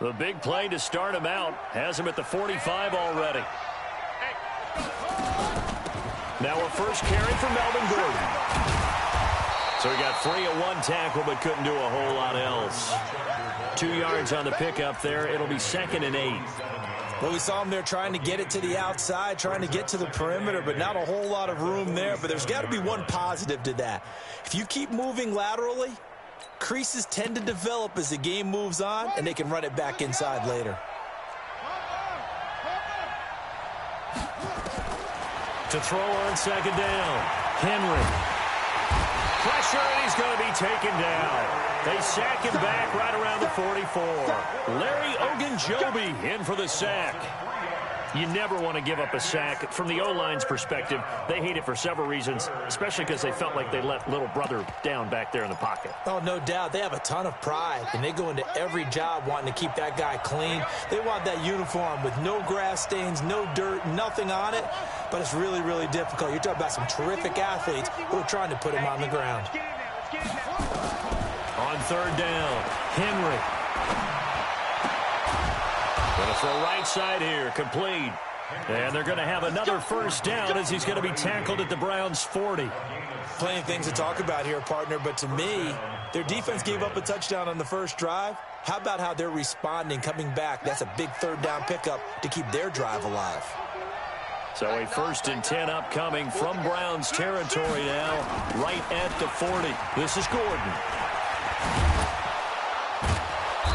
The big play to start him out has him at the 45 already. Now a first carry for Melvin Gordon. So he got free of one tackle but couldn't do a whole lot else. 2 yards on the pickup there. It'll be 2nd and 8. Well, we saw him there trying to get it to the outside, trying to get to the perimeter, but not a whole lot of room there. But there's got to be one positive to that. If you keep moving laterally, creases tend to develop as the game moves on, and they can run it back inside later. To throw on 2nd down, Henry. Pressure, and he's going to be taken down. They sack him back right around the 44. Larry Ogunjobi in for the sack. You never want to give up a sack. From the O-line's perspective, they hate it for several reasons, especially because they felt like they let little brother down back there in the pocket. Oh, no doubt. They have a ton of pride, and they go into every job wanting to keep that guy clean. They want that uniform with no grass stains, no dirt, nothing on it, but it's really, really difficult. You're talking about some terrific athletes who are trying to put him on the ground. On 3rd down, Henry. Going to throw right side here, complete. And they're going to have another first down as he's going to be tackled at the Browns' 40. Plenty of things to talk about here, partner, but to me, their defense gave up a touchdown on the first drive. How about how they're responding, coming back? That's a big 3rd down pickup to keep their drive alive. So a 1st and 10 upcoming from Browns territory now, right at the 40. This is Gordon.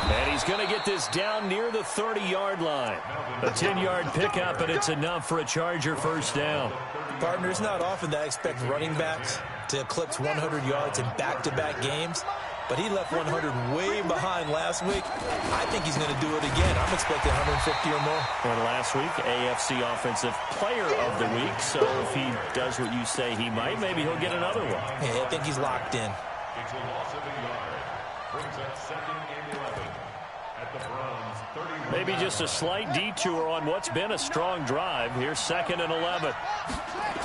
And he's going to get this down near the 30-yard line. A 10-yard pickup, and it's enough for a Charger first down. Partner, it's not often that I expect running backs to eclipse 100 yards in back-to-back games, but he left 100 way behind last week. I think he's going to do it again. I'm expecting 150 or more. And last week, AFC Offensive Player of the Week, so if he does what you say he might, maybe he'll get another one. Yeah, I think he's locked in. It's a loss of a yard. Brings up 2nd and 11 at the Browns 30. Maybe just a slight detour on what's been a strong drive. Here's 2nd and 11.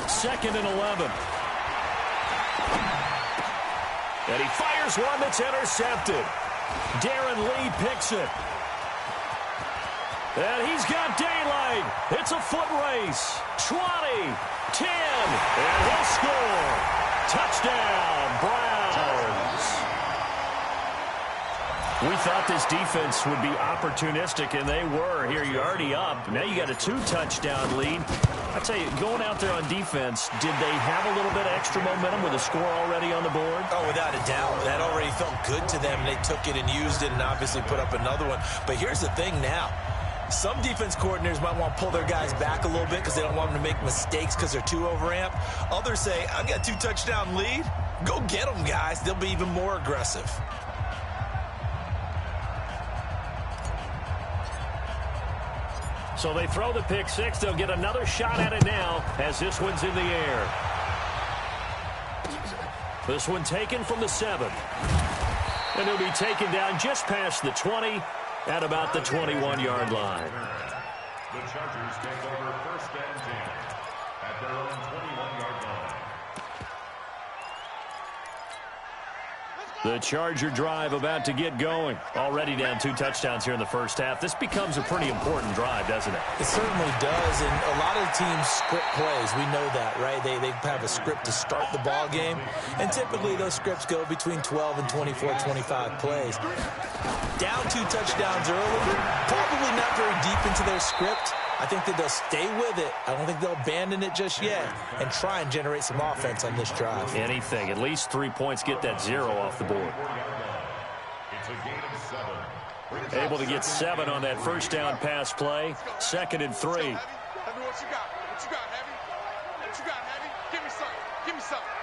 2nd and 11. And he fires one that's intercepted. Darren Lee picks it. And he's got daylight. It's a foot race. 20, 10, and he'll score. Touchdown, Browns. We thought this defense would be opportunistic, and they were. Here, you're already up. Now you got a 2-touchdown lead. I tell you, going out there on defense, did they have a little bit of extra momentum with a score already on the board? Oh, without a doubt. That already felt good to them. They took it and used it and obviously put up another one. But here's the thing now. Some defense coordinators might want to pull their guys back a little bit because they don't want them to make mistakes because they're too overamped. Others say, I've got a 2-touchdown lead. Go get them, guys. They'll be even more aggressive. So they throw the pick six. They'll get another shot at it now as this one's in the air. This one taken from the 7. And it'll be taken down just past the 20 at about the 21-yard line. The Chargers take over 1st and 10 at their own 21-yard line. The Charger drive about to get going. Already down 2 touchdowns here in the first half. This becomes a pretty important drive, doesn't it? It certainly does, and a lot of teams script plays. We know that, right? They have a script to start the ball game, and typically those scripts go between 12 and 24, 25 plays. Down 2 touchdowns early, probably not very deep into their script. I think that they'll stay with it. I don't think they'll abandon it just yet and try and generate some offense on this drive. Anything. At least 3 points, get that 0 off the board. It's a gain of 7. Able to get 7 on that first down pass play. 2nd and 3. Heavy, what you got? What you got, Heavy? What you got, Heavy? Give me something. Give me something.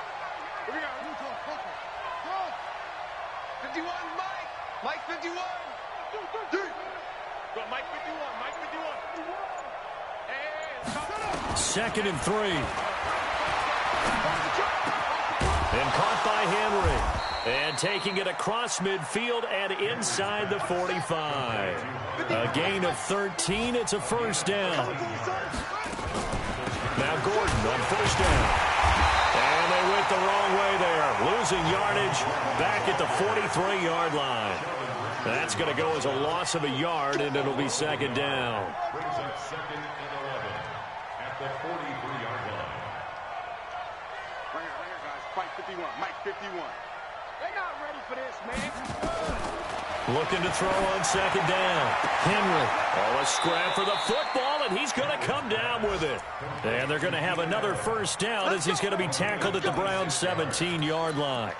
What we got? 51, Mike. Mike 51. Go, Mike 51. Mike 51. 2nd and 3. And caught by Henry. And taking it across midfield and inside the 45. A gain of 13. It's a first down. Now Gordon on first down. And they went the wrong way losing yardage back at the 43-yard line. That's going to go as a loss of a yard, and it'll be second down. Brings up second and 11 at the 43-yard line. Right here, guys. Mike 51. Mike 51. They're not ready for this, man. Looking to throw on second down. Henry. Oh, a scrap for the football, and he's going to come down with it. And they're going to have another first down as he's going to be tackled at the Browns' 17-yard line.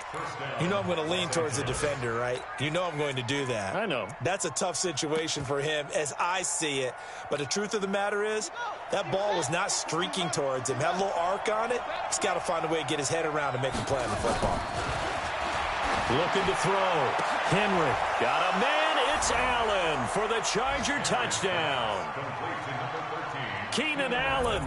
You know I'm going to lean towards the defender, right? You know I'm going to do that. I know. That's a tough situation for him as I see it. But the truth of the matter is, that ball was not streaking towards him. Had a little arc on it. He's got to find a way to get his head around and make a play on the football. Looking to throw. Henry. Got a man. It's Allen for the Charger touchdown. Keenan Allen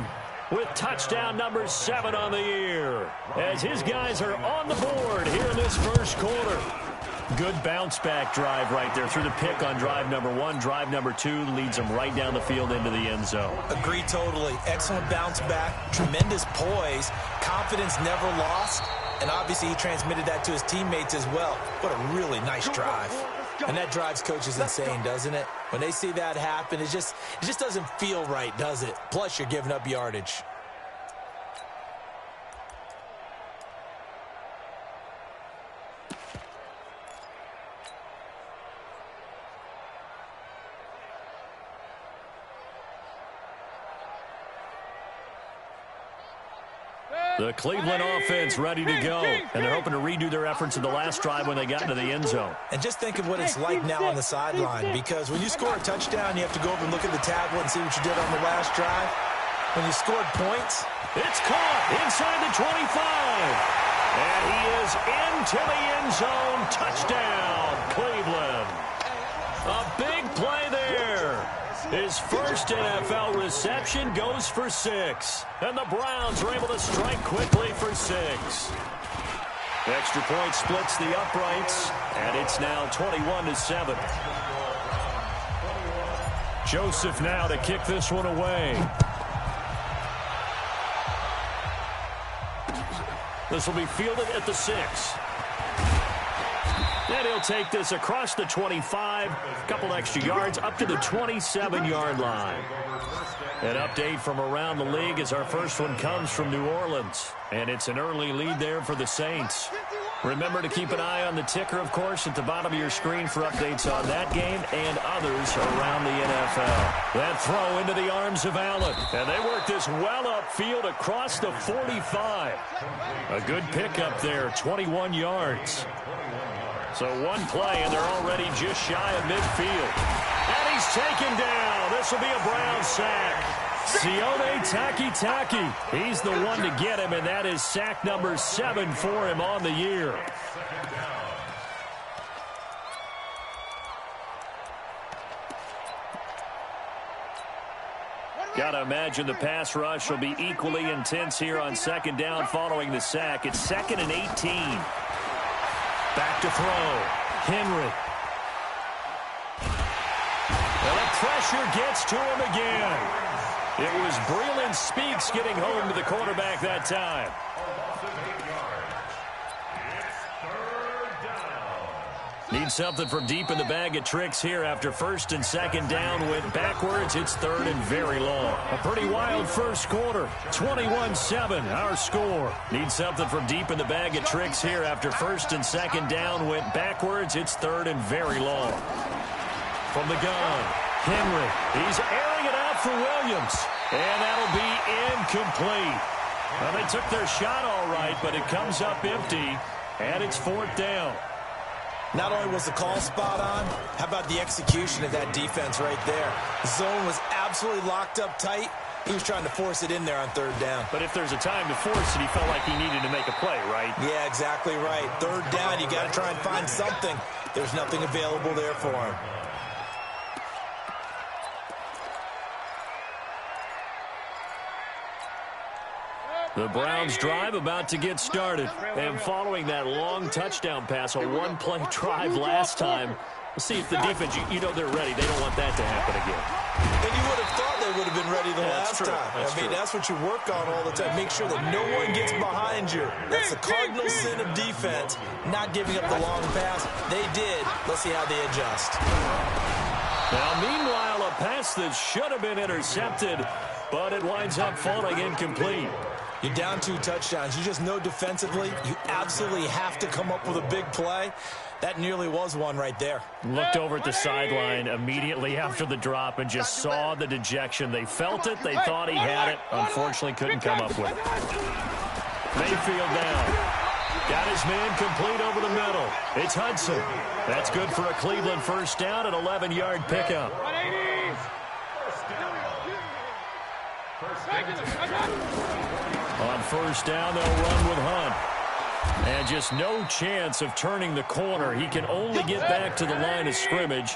with touchdown number 7 on the year, as his guys are on the board here in this first quarter. Good bounce-back drive right there through the pick on drive number 1. Drive number 2 leads them right down the field into the end zone. Agree totally. Excellent bounce back. Tremendous poise. Confidence never lost. And obviously he transmitted that to his teammates as well. What a really nice drive. And that drives coaches insane, doesn't it? When they see that happen, it just doesn't feel right, does it? Plus, you're giving up yardage. The Cleveland offense ready to go, and they're hoping to redo their efforts in the last drive when they got into the end zone. And just think of what it's like now on the sideline, because when you score a touchdown, you have to go over and look at the tablet and see what you did on the last drive. When you scored points, it's caught inside the 25, and he is into the end zone. Touchdown, Cleveland. A big play there. His first NFL reception goes for 6. And the Browns are able to strike quickly for 6. Extra point splits the uprights, and it's now 21-7. Joseph now to kick this one away. This will be fielded at the 6. And he'll take this across the 25, a couple extra yards, up to the 27-yard line. An update from around the league as our first one comes from New Orleans. And it's an early lead there for the Saints. Remember to keep an eye on the ticker, of course, at the bottom of your screen for updates on that game and others around the NFL. That throw into the arms of Allen. And they work this well upfield across the 45. A good pickup there, 21 yards. So one play, and they're already just shy of midfield. And he's taken down. This will be a Brown sack. Sione Taki. He's the one to get him, and that is sack number 7 for him on the year. Got to imagine the pass rush will be equally intense here on second down following the sack. It's 2nd and 18. Back to throw. Henry. Well, the pressure gets to him again. It was Breland Speaks getting home to the quarterback that time. Need something from deep in the bag of tricks here after first and second down went backwards. It's 3rd and very long. A pretty wild first quarter. 21-7, our score. Need something from deep in the bag of tricks here after first and second down went backwards. It's 3rd and very long. From the gun, Henry. He's airing it out for Williams. And that'll be incomplete. Well, they took their shot all right, but it comes up empty. And it's 4th down. Not only was the call spot on, how about the execution of that defense right there? The zone was absolutely locked up tight. He was trying to force it in there on 3rd down. But if there's a time to force it, he felt like he needed to make a play, right? Yeah, exactly right. 3rd down, you got to try and find something. There's nothing available there for him. The Browns drive about to get started. And following that long touchdown pass, a one-play drive last time, We'll see if the defense, you know they're ready. They don't want that to happen again. And you would have thought they would have been ready the last time. That's what you work on all the time. Make sure that no one gets behind you. That's the cardinal sin of defense, not giving up the long pass. They did. Let's see how they adjust. Now, meanwhile, a pass that should have been intercepted, but it winds up falling incomplete. You're down 2 touchdowns. You just know defensively you absolutely have to come up with a big play. That nearly was one right there. Looked over at the sideline immediately after the drop and just saw the dejection. They felt it. They thought he had it. Unfortunately, couldn't come up with it. Mayfield down. Got his man complete over the middle. It's Hudson. That's good for a Cleveland first down, an 11-yard pickup. On first down, they'll run with Hunt. And just no chance of turning the corner. He can only get back to the line of scrimmage.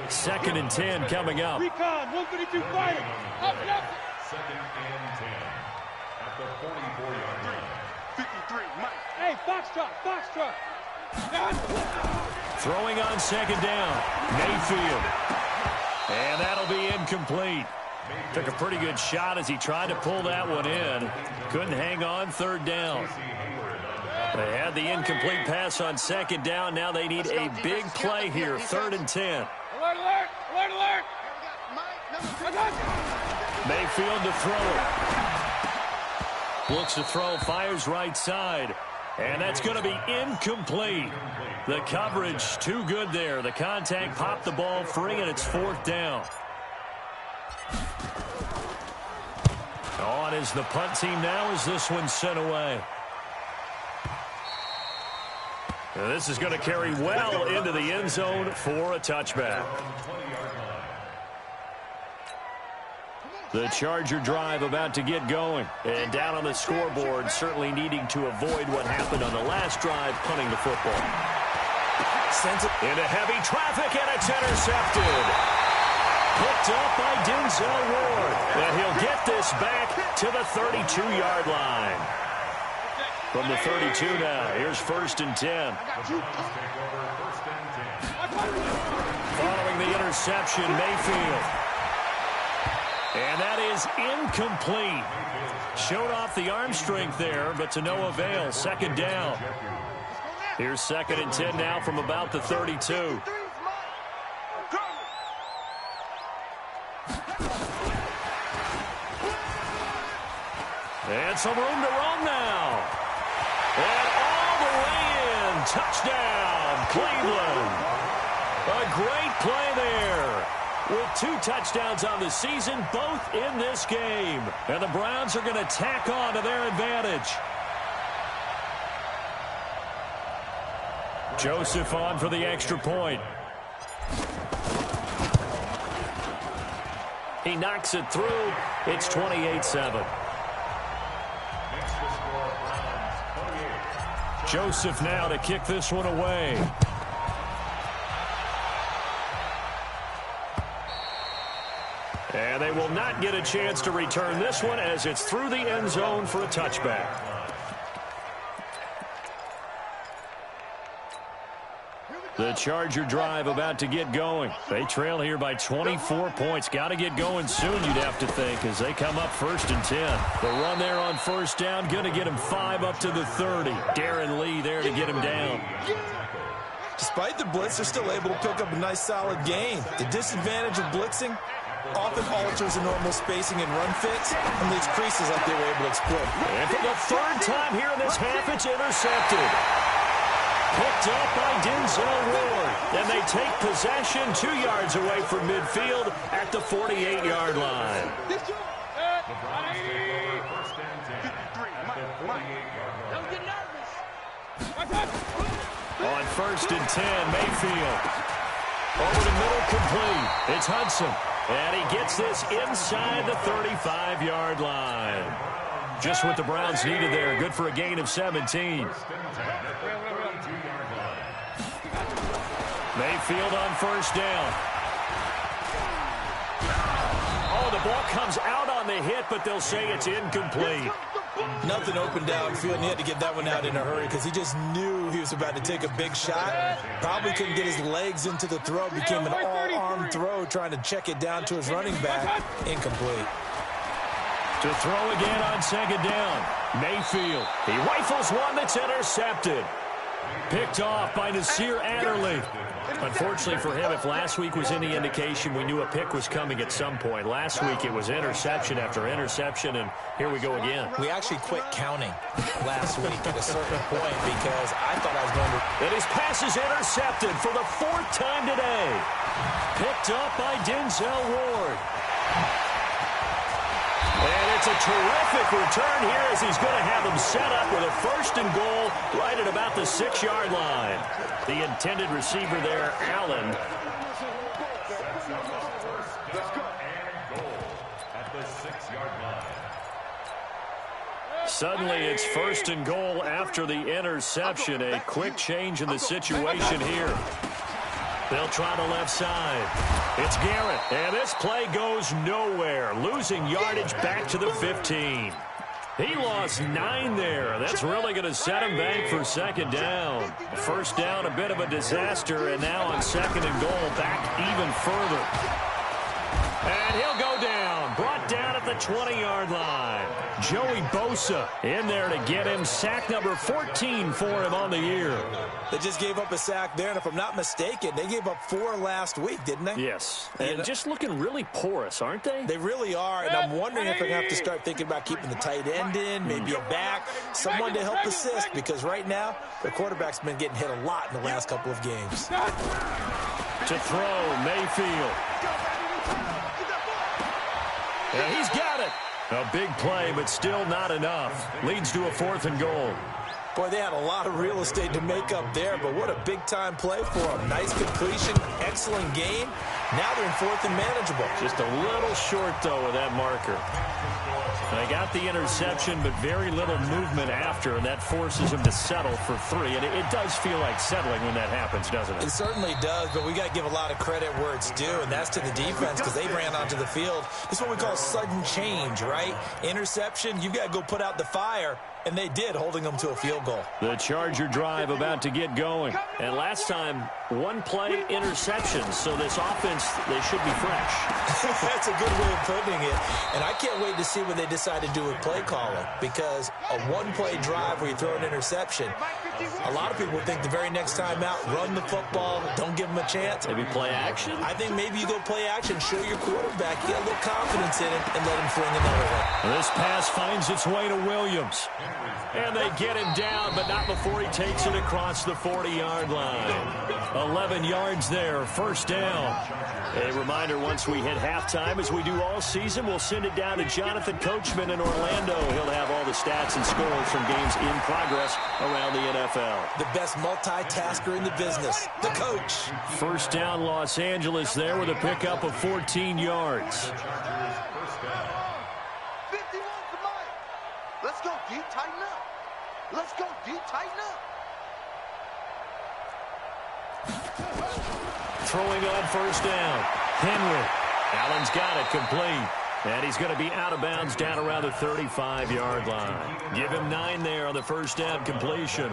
2nd and 10 coming up. Recon, 132 fighter. Up. 2nd and 10 at the 44-yard line. 53, Mike. Hey, Foxtrot. Throwing on 2nd down. Mayfield. And that'll be incomplete. Took a pretty good shot as he tried to pull that one in. Couldn't hang on 3rd down. They had the incomplete pass on 2nd down. Now they need a big play here. 3rd and 10. Alert. Mayfield to throw it. Looks to throw, fires right side. And that's going to be incomplete. The coverage too good there. The contact popped the ball free, and it's 4th down. On is the punt team now as this one's sent away. Now this is going to carry well into the end zone for a touchback. The Charger drive about to get going. And down on the scoreboard, certainly needing to avoid what happened on the last drive, punting the football. Sends it into heavy traffic, and it's intercepted. Picked up by Denzel Ward. And he'll get this back to the 32-yard line. From the 32 now, here's 1st and 10. Following the interception, Mayfield. And that is incomplete. Showed off the arm strength there, but to no avail. 2nd down. Here's 2nd and 10 now from about the 32. And some room to run now. And all the way in. Touchdown, Cleveland. A great play there. With 2 touchdowns on the season, both in this game. And the Browns are going to tack on to their advantage. Joseph on for the extra point. He knocks it through. It's 28-7. Joseph now to kick this one away. And they will not get a chance to return this one as it's through the end zone for a touchback. The Charger drive about to get going. They trail here by 24 points. Got to get going soon, you'd have to think, as they come up 1st and 10. The run there on 1st down, going to get him 5 up to the 30. Darren Lee there to get him down. Despite the blitz, they're still able to pick up a nice, solid gain. The disadvantage of blitzing often alters the normal spacing and run fits and leaves creases like they were able to exploit. And for the 3rd time here in this half, it's intercepted. Picked up by Denzel Ward. And they take possession 2 yards away from midfield at the 48-yard line. On 1st and 10, Mayfield. Over the middle, complete. It's Hudson. And he gets this inside the 35-yard line. Just what the Browns needed there. Good for a gain of 17. Mayfield on 1st down. Oh, the ball comes out on the hit, but they'll say it's incomplete. Nothing open downfield, and he had to get that one out in a hurry because he just knew he was about to take a big shot. Probably couldn't get his legs into the throw. Became an all-arm throw trying to check it down to his running back. Incomplete. To throw again on second down. Mayfield. He rifles one that's intercepted. Picked off by Nasir Adderley. Unfortunately for him, if last week was any indication, we knew a pick was coming at some point. Last week it was interception after interception, and here we go again. We actually quit counting last week at a certain point because I thought I was going to... And his pass is intercepted for the 4th time today. Picked up by Denzel Ward. And it's a terrific return here as he's going to have them set up with a 1st and goal right at about the 6-yard line. The intended receiver there, Allen. At the 6-yard line. Suddenly it's 1st and goal after the interception. A quick change in the situation here. They'll try the left side. It's Garrett, and this play goes nowhere. Losing yardage back to the 15. He lost 9 there. That's really going to set him back for 2nd down. 1st down, a bit of a disaster, and now on 2nd and goal, back even further. And he'll go down. Brought down at the 20-yard line. Joey Bosa in there to get him. Sack number 14 for him on the year. They just gave up a sack there, and if I'm not mistaken, they gave up 4 last week, didn't they? Yes. And just looking really porous, aren't they? They really are, and I'm wondering if they're going to have to start thinking about keeping the tight end in, maybe a back, someone to help assist, because right now, their quarterback's been getting hit a lot in the last couple of games. To throw, Mayfield. And he's got it. A big play, but still not enough. Leads to a 4th and goal. Boy, they had a lot of real estate to make up there, but what a big-time play for them. Nice completion, excellent game. Now they're in 4th and manageable. Just a little short, though, with that marker. They got the interception, but very little movement after, and that forces him to settle for 3. And it does feel like settling when that happens, doesn't it? It certainly does, but we got to give a lot of credit where it's due, and that's to the defense because they ran onto the field. This is what we call sudden change, right? Interception, you've got to go put out the fire. And they did, holding them to a field goal. The Charger drive about to get going. And last time, 1-play interception. So this offense, they should be fresh. That's a good way of putting it. And I can't wait to see when they decide to do with play calling. Because a 1-play drive where you throw an interception, a lot of people think the very next time out, run the football, don't give them a chance. Maybe play action? I think maybe you go play action, show your quarterback, get a little confidence in him, and let him fling another one. This pass finds its way to Williams. And they get him down, but not before he takes it across the 40-yard line. 11 yards there, 1st down. A reminder, once we hit halftime, as we do all season, we'll send it down to Jonathan Coachman in Orlando. He'll have all the stats and scores from games in progress around the NFL. The best multitasker in the business, the coach. 1st down, Los Angeles there with a pickup of 14 yards. Let's go deep, tighten up. Let's go deep, tighten up. Throwing on 1st down. Henry. Allen's got it complete. And he's going to be out of bounds down around the 35-yard line. Give him 9 there on the 1st down completion.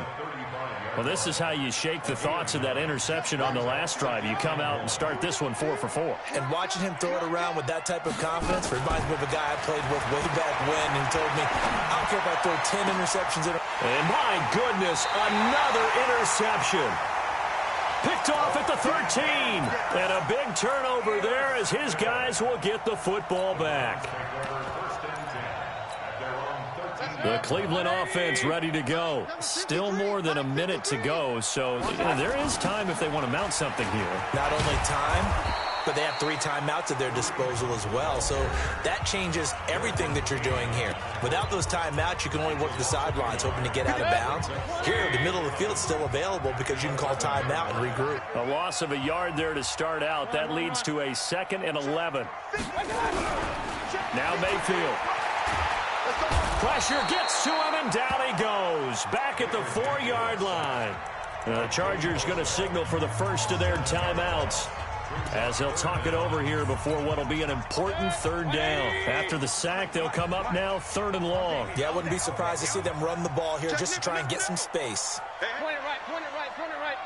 Well, this is how you shake the thoughts of that interception on the last drive. You come out and start this one 4 for 4. And watching him throw it around with that type of confidence reminds me of a guy I played with way back when, and he told me, I don't care if I throw 10 interceptions in a... And my goodness, another interception. Picked off at the 13. And a big turnover there as his guys will get the football back. The Cleveland offense ready to go. Still more than a minute to go, so there is time if they want to mount something here. Not only time, but they have 3 timeouts at their disposal as well, so that changes everything that you're doing here. Without those timeouts, you can only work the sidelines, hoping to get out of bounds. Here, the middle of the field is still available because you can call timeout and regroup. A loss of a yard there to start out. That leads to a 2nd and 11. Now Mayfield. Pressure gets to him, and down he goes. Back at the 4-yard line. The Chargers going to signal for the first of their timeouts. as they'll talk it over here before what will be an important third down. After the sack, they'll come up now 3rd and long. Yeah, I wouldn't be surprised to see them run the ball here just to try and get some space. Point it right, point it right, point it right.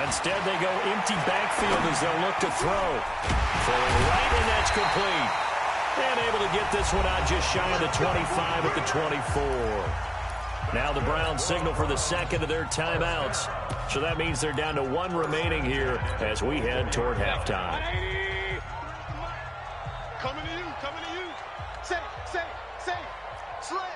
Instead, they go empty backfield as they'll look to throw. Throwing right, and that's complete. And able to get this one out just shy of the 25 at the 24. Now the Browns signal for the second of their timeouts. So that means they're down to 1 remaining here as we head toward halftime. Coming to you, coming to you. Say, slam.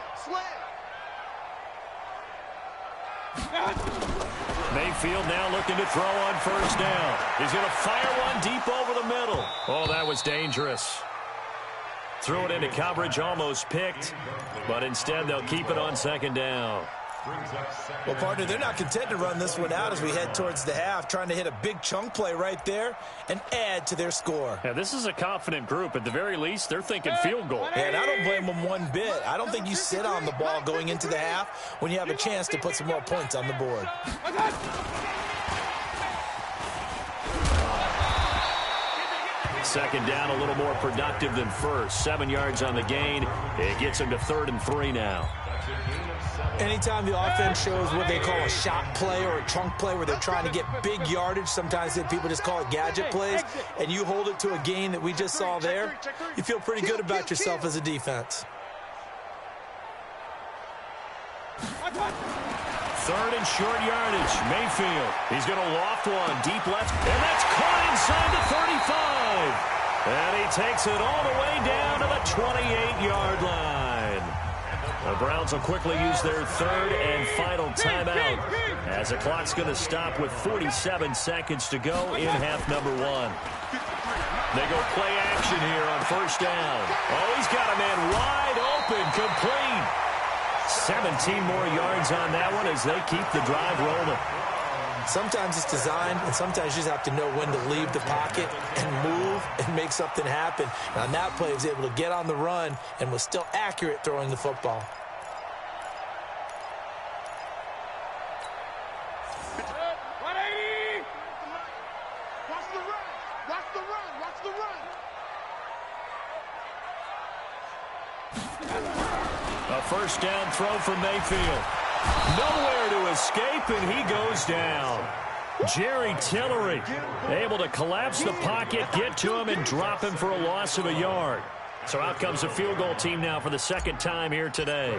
Mayfield now looking to throw on 1st down. He's going to fire one deep over the middle. Oh, that was dangerous. Threw it into coverage, almost picked, but instead they'll keep it on 2nd down. Well, partner, they're not content to run this one out as we head towards the half, trying to hit a big chunk play right there and add to their score. Yeah, this is a confident group. At the very least, they're thinking field goal. Yeah, and I don't blame them one bit. I don't think you sit on the ball going into the half when you have a chance to put some more points on the board. Second down, a little more productive than first. 7 yards on the gain. It gets them to 3rd and 3 now. Anytime the offense shows what they call a shot play or a chunk play where they're trying to get big yardage, sometimes people just call it gadget plays, and you hold it to a gain that we just saw there, you feel pretty good about yourself as a defense. 3rd and short yardage. Mayfield. He's going to loft one deep left, and that's caught inside the 35. And he takes it all the way down to the 28-yard line. The Browns will quickly use their 3rd and final timeout as the clock's going to stop with 47 seconds to go in half number 1. They go play action here on 1st down. Oh, he's got a man wide open, complete. 17 more yards on that one as they keep the drive rolling. Sometimes it's designed, and sometimes you just have to know when to leave the pocket and move and make something happen. And on that play, he was able to get on the run and was still accurate throwing the football. Watch the run. Watch the run. Watch the run. A 1st down throw from Mayfield. Nowhere to escape, and he goes down. Jerry Tillery able to collapse the pocket, get to him, and drop him for a loss of a yard. So out comes the field goal team now for the 2nd time here today.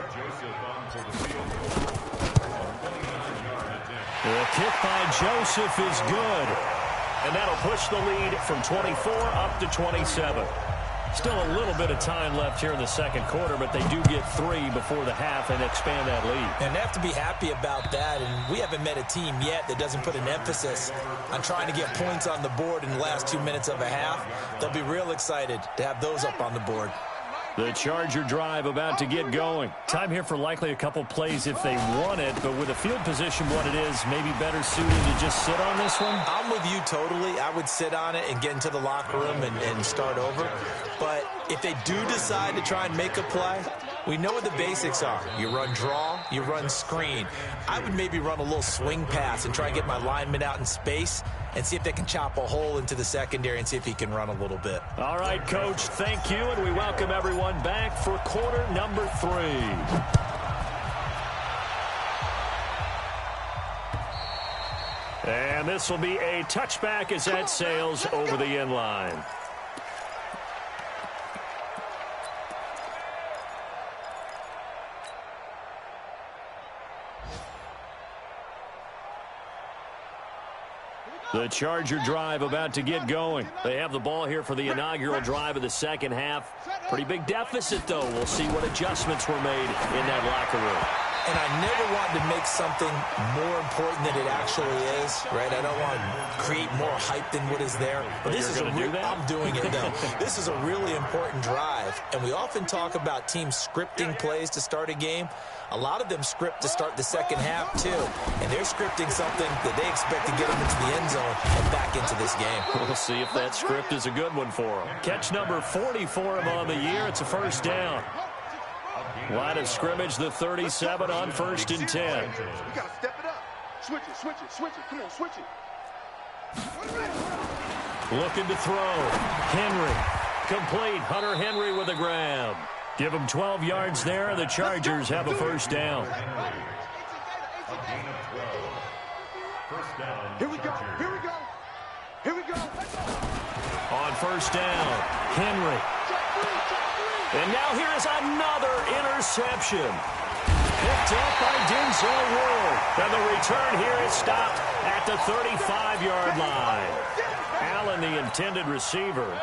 The kick by Joseph is good. And that'll push the lead from 24 up to 27. Still a little bit of time left here in the 2nd quarter, but they do get 3 before the half and expand that lead. And they have to be happy about that, and we haven't met a team yet that doesn't put an emphasis on trying to get points on the board in the last 2 minutes of a half. They'll be real excited to have those up on the board. The Charger drive about to get going. Time here for likely a couple plays if they want it, but with the field position what it is, maybe better suited to just sit on this one? I'm with you totally. I would sit on it and get into the locker room and start over. But if they do decide to try and make a play, we know what the basics are. You run draw, you run screen. I would maybe run a little swing pass and try and get my lineman out in space and see if they can chop a hole into the secondary and see if he can run a little bit. All right, Coach, thank you, and we welcome everyone back for quarter number 3. And this will be a touchback as that sails over the end line. The Charger drive about to get going. They have the ball here for the inaugural drive of the 2nd half. Pretty big deficit, though. We'll see what adjustments were made in that locker room. And I never wanted to make something more important than it actually is, right? I don't want to create more hype than what is there. But this is I'm doing it, though. This is a really important drive. And we often talk about teams scripting plays to start a game. A lot of them script to start the 2nd half, too. And they're scripting something that they expect to get them into the end zone and back into this game. We'll see if that script is a good one for them. Catch number 40 for him on the year. It's a 1st down. Line of scrimmage, the 37 on 1st and 10. You got to step it up. Switch it. Come on, switch it. Looking to throw. Henry. Complete. Hunter Henry with a grab. Give him 12 yards there. The Chargers have a first down. A gain of 12. First down. Here we go. Here we go. Here we go. On first down, Henry. And now here is another interception. Picked up by Denzel Ward. And the return here is stopped at the 35-yard line. Allen, the intended receiver.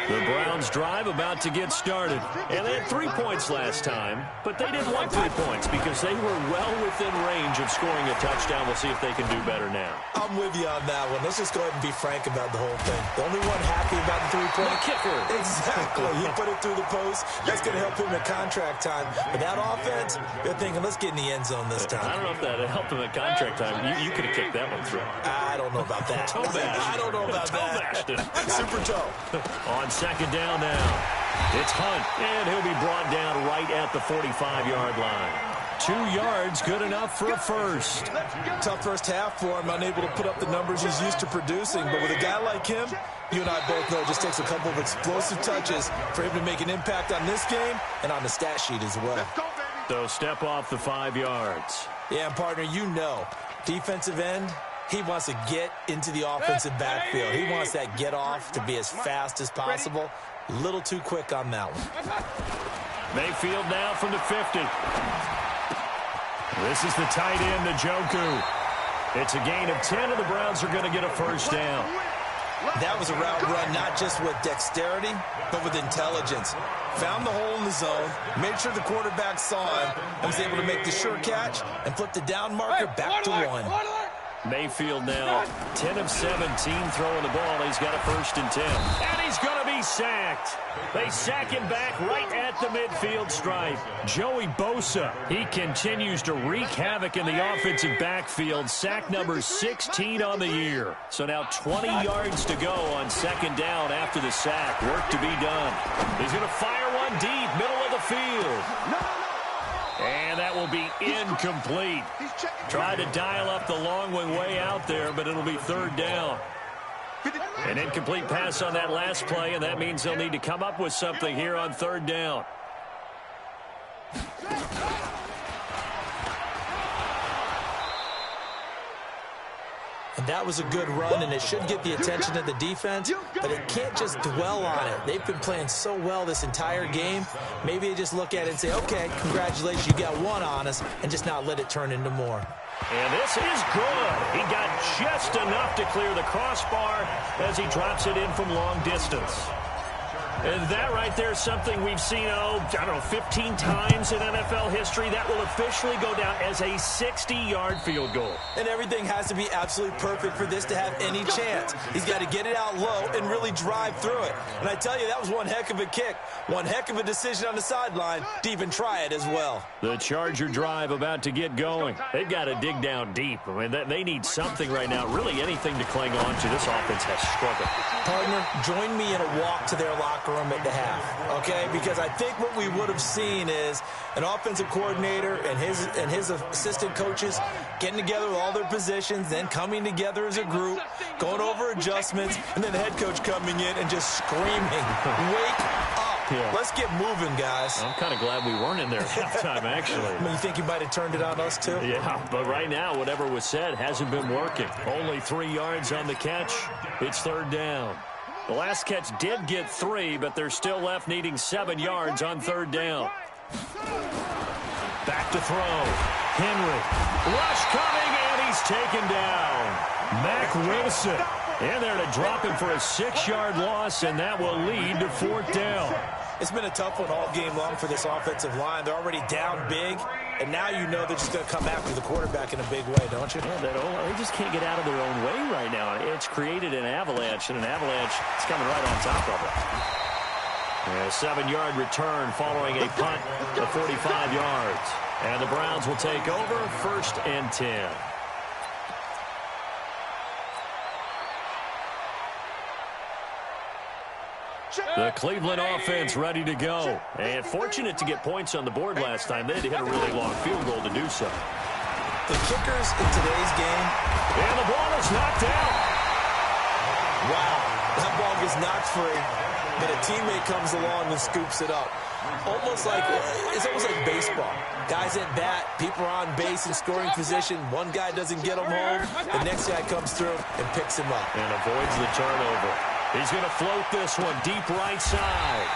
The Browns drive about to get started. And they had 3 points last time, but they didn't want 3 points because they were well within range of scoring a touchdown. We'll see if they can do better now. I'm with you on that one. Let's just go ahead and be frank about the whole thing. The only one happy about the 3-point kicker. Exactly. He put it through the post. That's going to help him at contract time. But that offense, they're thinking, let's get in the end zone this time. I don't know if that helped him at contract time. You could have kicked that one through. I don't know about that. Toe bash. I don't know about that. Super toe. On second down now, it's Hunt, and he'll be brought down right at the 45-yard line. 2 yards, good enough for a first. Tough first half for him, unable to put up the numbers he's used to producing. But with a guy like him, you and I both know it just takes a couple of explosive touches for him to make an impact on this game and on the stat sheet as well. So step off the 5 yards. Yeah, and partner, you know, defensive end, he wants to get into the offensive backfield. He wants that get off to be as fast as possible. A little too quick on that one. Mayfield now from the 50. This is the tight end, Njoku. It's a gain of 10, and the Browns are going to get a first down. That was a route run, not just with dexterity, but with intelligence. Found the hole in the zone, made sure the quarterback saw him, and was able to make the sure catch and flip the down marker back to 1. Mayfield now 10 of 17 throwing the ball. He's got a 1st and 10. And he's going to be sacked. They sack him back right at the midfield stripe. Joey Bosa, he continues to wreak havoc in the offensive backfield. Sack number 16 on the year. So now 20 yards to go on second down after the sack. Work to be done. He's going to fire one deep, middle of the field. And that will be incomplete. Tried to dial up the long one way out there, but it'll be 3rd down. An incomplete pass on that last play, and that means they'll need to come up with something here on 3rd down. And that was a good run, and it should get the attention of the defense, but it can't just dwell on it. They've been playing so well this entire game. Maybe they just look at it and say, okay, congratulations, you got one on us, and just not let it turn into more. And this is good. He got just enough to clear the crossbar as he drops it in from long distance. And that right there is something we've seen, 15 times in NFL history. That will officially go down as a 60-yard field goal. And everything has to be absolutely perfect for this to have any chance. He's got to get it out low and really drive through it. And I tell you, that was one heck of a kick. One heck of a decision on the sideline to even try it as well. The Charger drive about to get going. They've got to dig down deep. I mean, they need something right now, really anything to cling on to. This offense has struggled. Partner, join me in a walk to their locker room at the half, okay? Because I think what we would have seen is an offensive coordinator and his assistant coaches getting together with all their positions, then coming together as a group, going over adjustments, and then the head coach coming in and just screaming, wake up. Yeah. Let's get moving, guys. I'm kind of glad we weren't in there at halftime, actually. I mean, you think you might have turned it on us, too? Yeah, but right now, whatever was said hasn't been working. Only 3 yards on the catch. It's 3rd down. The last catch did get 3, but they're still left needing 7 yards on 3rd down. Back to throw. Henry. Rush coming, and he's taken down. Mack Wilson in there to drop him for a 6-yard loss, and that will lead to 4th down. It's been a tough one all game long for this offensive line. They're already down big, and now you know they're just going to come after the quarterback in a big way, don't you? Yeah, they just can't get out of their own way right now. It's created an avalanche, and an avalanche is coming right on top of it. A 7-yard return following a punt of 45 yards. And the Browns will take over 1st and 10. The Cleveland offense ready to go. And fortunate to get points on the board last time. They had to hit a really long field goal to do so. The kickers in today's game. And the ball is knocked out. Wow, that ball gets knocked free, but a teammate comes along and scoops it up. It's almost like baseball. Guys at bat, people are on base in scoring position. One guy doesn't get him home. The next guy comes through and picks him up. And avoids the turnover. He's going to float this one deep right side.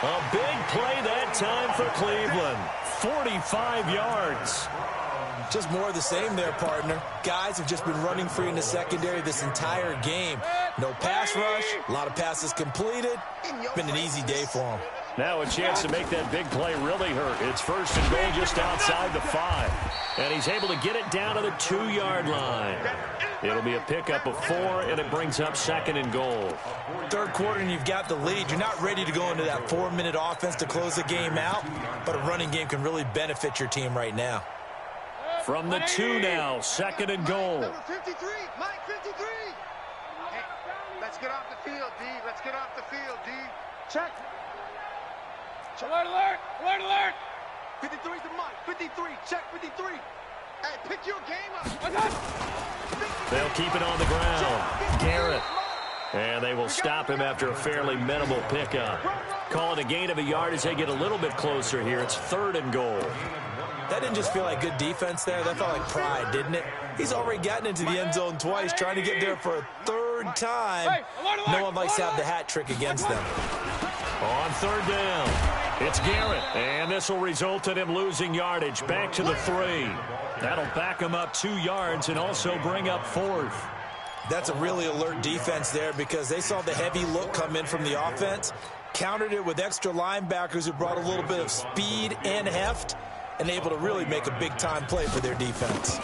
A big play that time for Cleveland. 45 yards. Just more of the same there, partner. Guys have just been running free in the secondary this entire game. No pass rush, a lot of passes completed. Been an easy day for them. Now a chance to make that big play really hurt. It's first and goal just outside the 5. And he's able to get it down to the 2-yard line. It'll be a pickup of 4, and it brings up second and goal. Third quarter, and you've got the lead. You're not ready to go into that 4-minute offense to close the game out, but a running game can really benefit your team right now. From the 2 now, second and goal. Number 53, Mike 53. Hey, let's get off the field, D. Let's get off the field, D. Check. Alert, alert, alert, alert. 53's the Mike. 53, check 53. Hey, pick your game up. They'll keep it on the ground. Garrett. And they will stop him after a fairly minimal pickup. Call it a gain of a yard as they get a little bit closer here. It's third and goal. That didn't just feel like good defense there. That felt like pride, didn't it? He's already gotten into the end zone twice, trying to get there for a third time. No one likes to have the hat trick against them. On third down, it's Garrett. And this will result in him losing yardage. Back to the 3. That'll back him up 2 yards and also bring up 4th. That's a really alert defense there because they saw the heavy look come in from the offense, countered it with extra linebackers who brought a little bit of speed and heft, and able to really make a big-time play for their defense.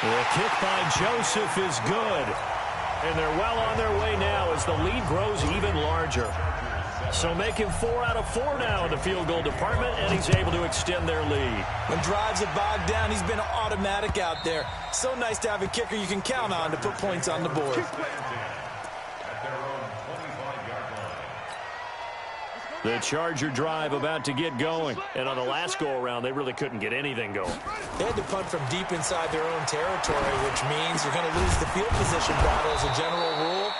The kick by Joseph is good. And they're well on their way now as the lead grows even larger. So making 4 out of 4 now in the field goal department, and he's able to extend their lead. When drives are bogged down, he's been automatic out there. So nice to have a kicker you can count on to put points on the board. The Charger drive about to get going. And on the last go-around, they really couldn't get anything going. They had to punt from deep inside their own territory, which means you're going to lose the field position battle as a general rule.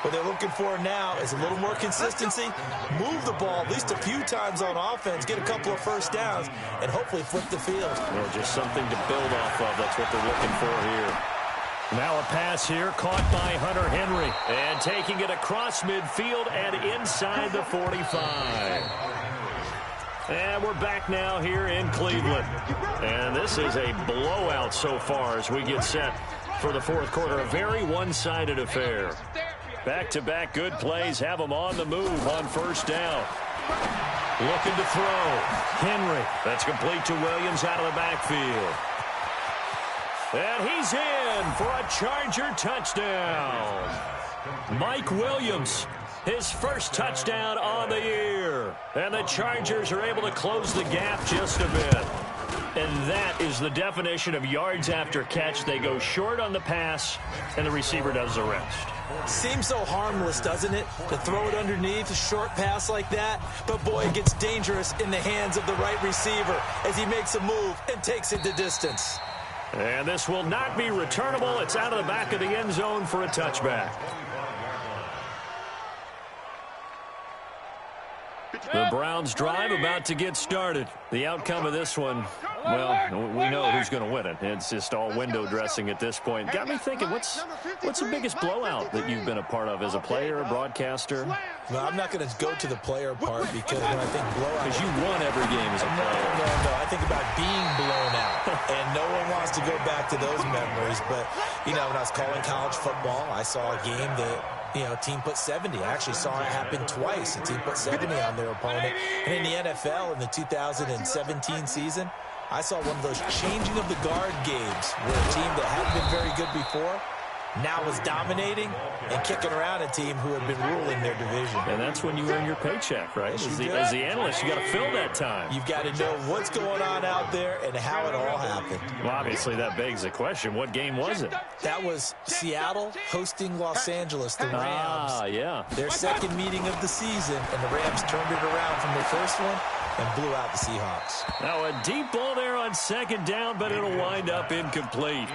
What they're looking for now is a little more consistency, move the ball at least a few times on offense, get a couple of first downs, and hopefully flip the field. Well, just something to build off of. That's what they're looking for here. Now a pass here, caught by Hunter Henry. And taking it across midfield and inside the 45. And we're back now here in Cleveland. And this is a blowout so far as we get set for the fourth quarter. A very one-sided affair. Back-to-back good plays have them on the move on first down. Looking to throw. Henry. That's complete to Williams out of the backfield. And he's in for a Charger touchdown. Mike Williams, his first touchdown on the year. And the Chargers are able to close the gap just a bit. And that is the definition of yards after catch. They go short on the pass, and the receiver does the rest. Seems so harmless, doesn't it, to throw it underneath a short pass like that? But, boy, it gets dangerous in the hands of the right receiver as he makes a move and takes it the distance. And this will not be returnable. It's out of the back of the end zone for a touchback. The Browns drive about to get started. The outcome of this one, well, we know who's going to win it. It's just all window dressing at this point. Got me thinking, what's the biggest blowout that you've been a part of as a player, broadcaster? No, I'm not going to go to the player part because when I think blowout... Because you won every game as a player. No. I think about being blown out. And no one wants to go back to those memories. But, you know, when I was calling college football, I saw a game that... team put 70. I actually saw it happen twice. A team put 70 on their opponent. And in the NFL, in the 2017 season, I saw one of those changing of the guard games where a team that hadn't been very good before now was dominating and kicking around a team who had been ruling their division. And that's when you earn your paycheck, right? As the analyst, you got to fill that time. You've got to know what's going on out there and how it all happened. Well, obviously, that begs the question, what game was it? That was Seattle hosting Los Angeles, the Rams. Yeah. Their second meeting of the season, and the Rams turned it around from their first one and blew out the Seahawks. Now a deep ball there on on second down, but it'll wind up incomplete.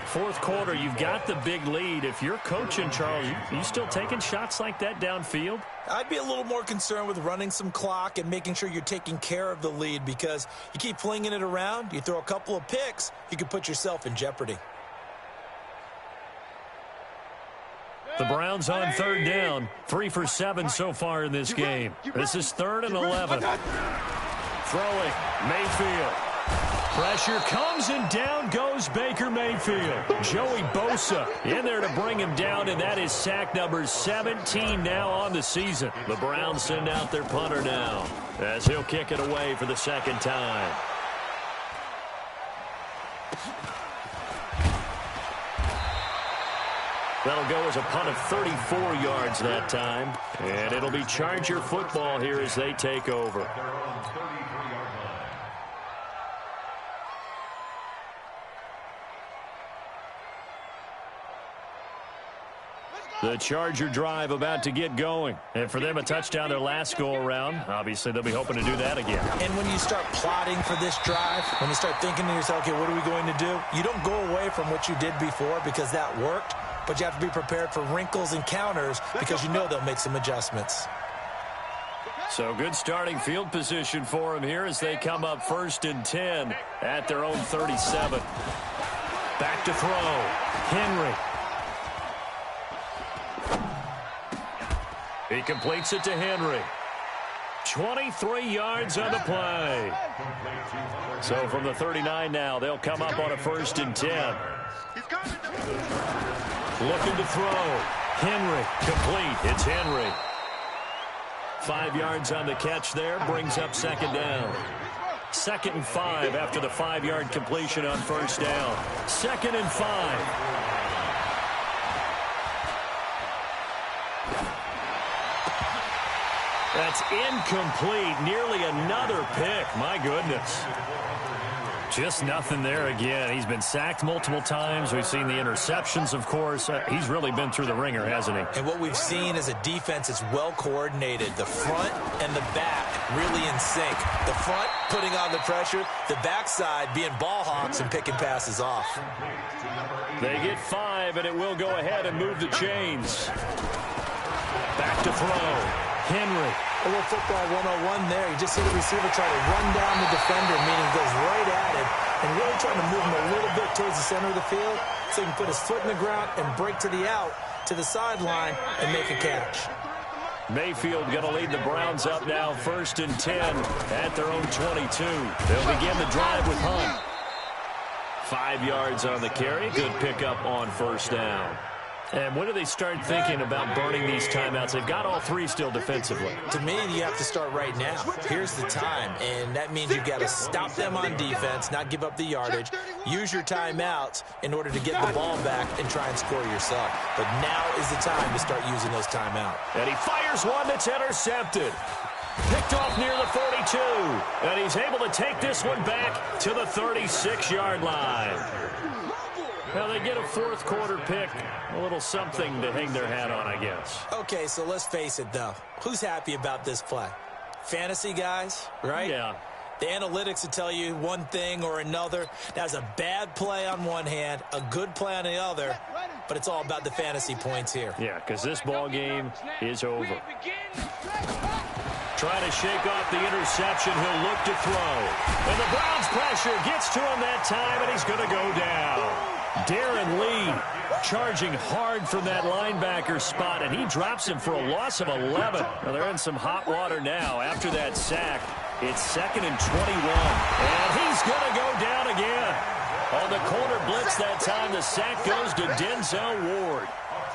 Fourth quarter, you've got the big lead. If you're coaching, Charles, you still taking shots like that downfield? I'd be a little more concerned with running some clock and making sure you're taking care of the lead, because you keep flinging it around, you throw a couple of picks, you can put yourself in jeopardy. The Browns on third down, 3 for 7 so far in this game. This is 3rd and 11. Throwing, Mayfield. Pressure comes, and down goes Baker Mayfield. Joey Bosa in there to bring him down, and that is sack number 17 now on the season. The Browns send out their punter now, as he'll kick it away for the second time. That'll go as a punt of 34 yards that time. And it'll be Charger football here as they take over. The Charger drive about to get going. And for them, a touchdown their last go-around. Obviously, they'll be hoping to do that again. And when you start plotting for this drive, when you start thinking to yourself, okay, what are we going to do? You don't go away from what you did before because that worked, but you have to be prepared for wrinkles and counters because you know they'll make some adjustments. So good starting field position for them here as they come up 1st and 10 at their own 37. Back to throw. Henry. He completes it to Henry. 23 yards on the play. So from the 39 now, they'll come up on a 1st and 10. Looking to throw. Henry, complete. It's Henry. 5 yards on the catch there, brings up second down. 2nd and 5 after the 5-yard completion on 1st down. 2nd and 5. That's incomplete. Nearly another pick. My goodness. Just nothing there again. He's been sacked multiple times. We've seen the interceptions, of course. He's really been through the ringer, hasn't he? And what we've seen is a defense that's well coordinated. The front and the back really in sync. The front putting on the pressure. The backside being ball hawks and picking passes off. They get 5, and it will go ahead and move the chains. Back to throw. Henry. A little football 101 there. You just see the receiver try to run down the defender, meaning goes right at it, and really trying to move him a little bit towards the center of the field so he can put his foot in the ground and break to the out, to the sideline, and make a catch. Mayfield going to lead the Browns up now, 1st and 10 at their own 22. They'll begin the drive with Hunt. 5 yards on the carry. Good pickup on 1st down. And when do they start thinking about burning these timeouts? They've got all 3 still defensively. To me, you have to start right now. Here's the time, and that means you've got to stop them on defense, not give up the yardage, use your timeouts in order to get the ball back and try and score yourself. But now is the time to start using those timeouts. And he fires one that's intercepted. Picked off near the 42. And he's able to take this one back to the 36-yard line. Now they get a 4th quarter pick. A little something to hang their hat on, I guess. Okay, so let's face it, though. Who's happy about this play? Fantasy guys, right? Yeah. The analytics will tell you one thing or another. That's a bad play on one hand, a good play on the other, but it's all about the fantasy points here. Yeah, because this ball game is over. Trying to shake off the interception. He'll look to throw. And the Browns pressure gets to him that time, and he's going to go down. Darren Lee charging hard from that linebacker spot, and he drops him for a loss of 11. Now they're in some hot water now after that sack. It's 2nd and 21, and he's going to go down again. On the corner blitz that time, the sack goes to Denzel Ward.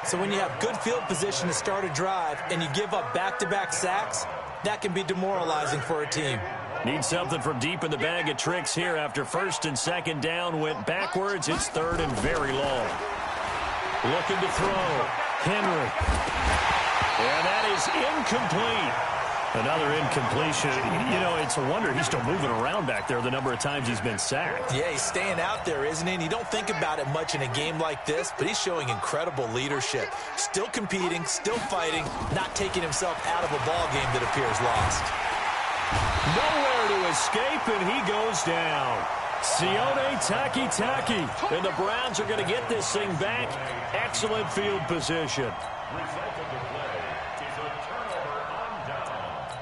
So when you have good field position to start a drive and you give up back-to-back sacks, that can be demoralizing for a team. Need something from deep in the bag of tricks here after 1st and 2nd down went backwards. It's 3rd and very long. Looking to throw. Henry. And that is incomplete. Another incompletion. You know, it's a wonder he's still moving around back there the number of times he's been sacked. Yeah, he's staying out there, isn't he? And you don't think about it much in a game like this, but he's showing incredible leadership. Still competing, still fighting, not taking himself out of a ball game that appears lost. Nowhere to escape, and he goes down. Sione Taki. And the Browns are going to get this thing back. Excellent field position. Result of the play is a turnover on downs.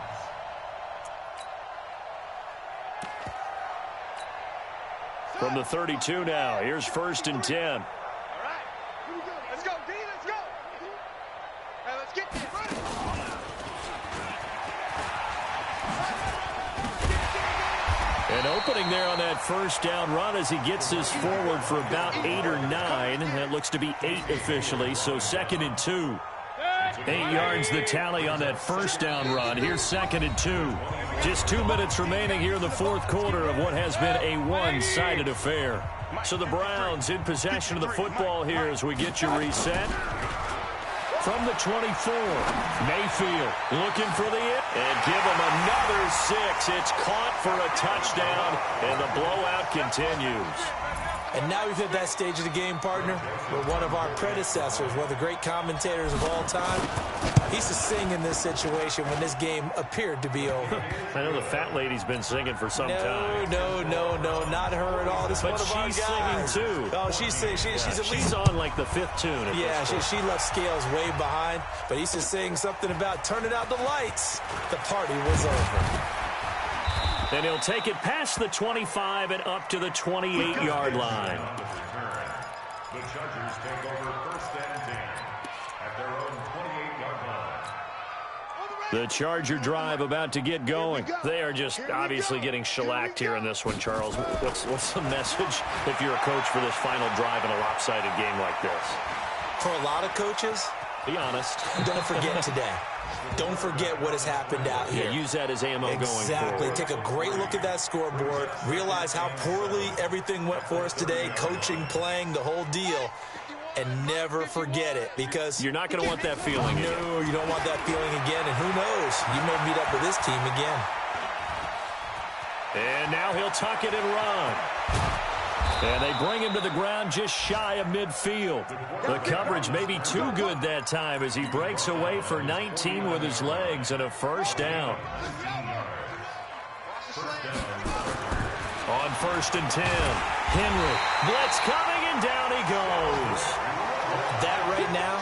From the 32 now, here's 1st and 10. All right. Let's go, D. Let's go. Hey, let's get this. An opening there on that 1st down run as he gets this forward for about 8 or 9. That looks to be 8 officially, so 2nd and 2. 8 yards the tally on that 1st down run. Here's 2nd and 2. Just 2 minutes remaining here in the 4th quarter of what has been a one-sided affair. So the Browns in possession of the football here as we get you reset. From the 24, Mayfield looking for the hit. And give him another 6. It's caught for a touchdown, and the blowout continues. And now we've hit that stage of the game, partner, where one of our predecessors, one of the great commentators of all time, he used to sing in this situation when this game appeared to be over. I know the fat lady's been singing for some time. No, not her at all. This is But one of our she's guys. singing, too. Oh, she's singing. She's at She's least on like the 5th tune. At Yeah, this point. she left Scales way behind, but he used to sing something about turning out the lights. The party was over. And he'll take it past the 25 and up to the 28-yard line. The Chargers take over 1st and 10 at their own 28-yard line. The Charger drive about to get going. They are just obviously getting shellacked here in this one, Charles. What's the message if you're a coach for this final drive in a lopsided game like this? For a lot of coaches, Be honest. don't forget today. Don't forget what has happened out here. Yeah, use that as ammo going Exactly. forward. Take a great look at that scoreboard. Realize how poorly everything went for us today. Coaching, playing, the whole deal. And never forget it, because You're not going to want that feeling again. no, you don't want that feeling again. And who knows? You may meet up with this team again. And now he'll tuck it and run. And they bring him to the ground just shy of midfield. The coverage may be too good that time as he breaks away for 19 with his legs and a 1st down. On 1st and 10, Henry. Blitz coming, and down he goes. That right now,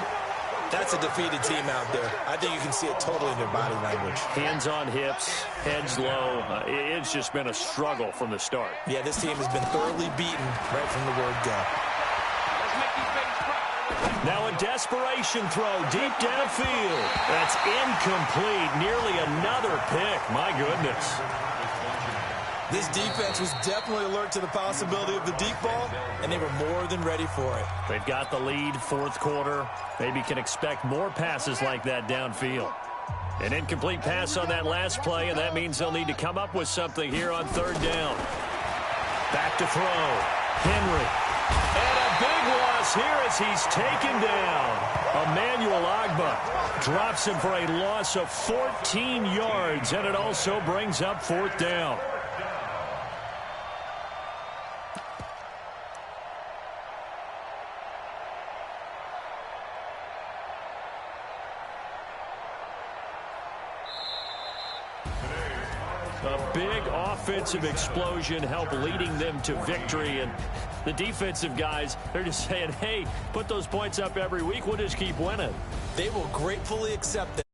that's a defeated team out there. I think you can see it totally in their body language. Hands on hips, heads low. It's just been a struggle from the start. Yeah, this team has been thoroughly beaten right from the word go. Let's make these babies cry. Now a desperation throw deep downfield. That's incomplete. Nearly another pick. My goodness. This defense was definitely alert to the possibility of the deep ball, and they were more than ready for it. They've got the lead, 4th quarter. Maybe can expect more passes like that downfield. An incomplete pass on that last play, and that means they'll need to come up with something here on 3rd down. Back to throw. Henry. And a big loss here as he's taken down. Emmanuel Agba drops him for a loss of 14 yards, and it also brings up 4th down. A big offensive explosion helped leading them to victory. And the defensive guys, they're just saying, hey, put those points up every week. We'll just keep winning. They will gratefully accept that.